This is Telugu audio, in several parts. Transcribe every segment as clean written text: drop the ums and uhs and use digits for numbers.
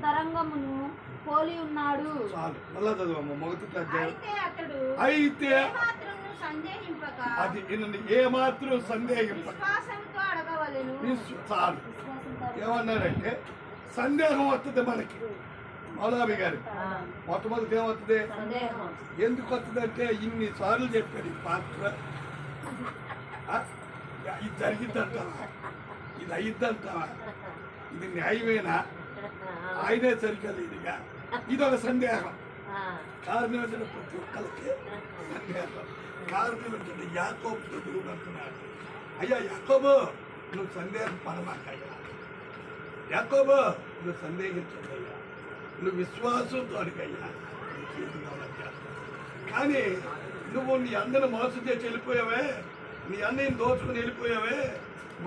తరంగమును పోలి ఉన్నాడు. అయితే అతడు సందేహింపక అది ఏమాత్రం సందేహింపక విశ్వాసంతో అడగవలెను. ఏమన్నారంటే సందేహం వస్తుంది మనకి. మౌలావి గారు మొట్టమొదటి ఏమవుతుంది, ఎందుకు వస్తుంది అంటే ఇన్ని సార్లు చెప్పారు ఈ పాత్ర ఇది జరిగిద్దంటావా, ఇది అయ్యిద్దంటావా, ఇది న్యాయమేనా, ఆయనే సరిగ్గా లేదుగా, ఇదొక సందేహం. కారణం ఏంటంటే ప్రతి ఒక్కరికి సందేహం. కారణం ఏంటంటే యాకోబు చదువు అంటున్నాడు, అయ్యా యాకోబు నువ్వు సందేహం పడమాకయ్యా, యాకోబు నువ్వు సందేహించదయ్యా, నువ్వు విశ్వాసంతో అడిగయ్యా, కానీ నువ్వు నీ అందరిని మోసం చేసి వెళ్ళిపోయావే, నీ అన్నయ్యని దోచుకుని వెళ్ళిపోయావే,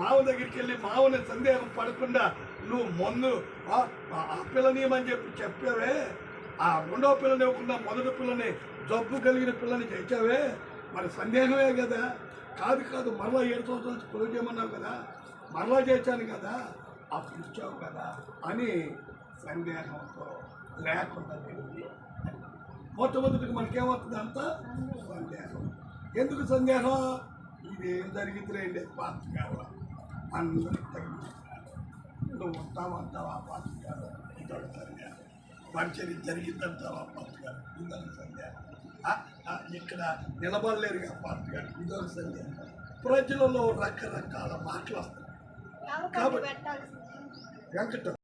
మావ దగ్గరికి వెళ్ళి మావని సందేహం పడకుండా నువ్వు ముందు ఆ పిల్లనియమని చెప్పావే, ఆ రెండో పిల్లని ఇవ్వకుండా మొదటి పిల్లని జబ్బు కలిగిన పిల్లని చేసావే, మరి సందేహమే కదా. కాదు మరలా 7 సంవత్సరాలు పొలం చేయమన్నావు కదా, మరలా చేశాను కదా, అప్పుడు ఇచ్చావు కదా అని సందేహంతో లేకుండా మొట్టమొదటికి మనకేమవుతుంది అంత సందేహం. ఎందుకు సందేహం, ఇదేం జరిగిందిలేండి పాత్ర గారు అందరూ తగ్గిస్తారు, నువ్వు ఉంటావంటావా పాత్ర గారు ఇదొక సందేహం, పరిచయం జరిగిందంటావా పాత్ర గారు ఇదొక సందేహం, ఇక్కడ నిలబడలేరుగా పాత్ర గారు ఇదొక సందేహం. ప్రజలలో రకరకాల మాటలు వస్తాయి. కాబట్టి వెంకట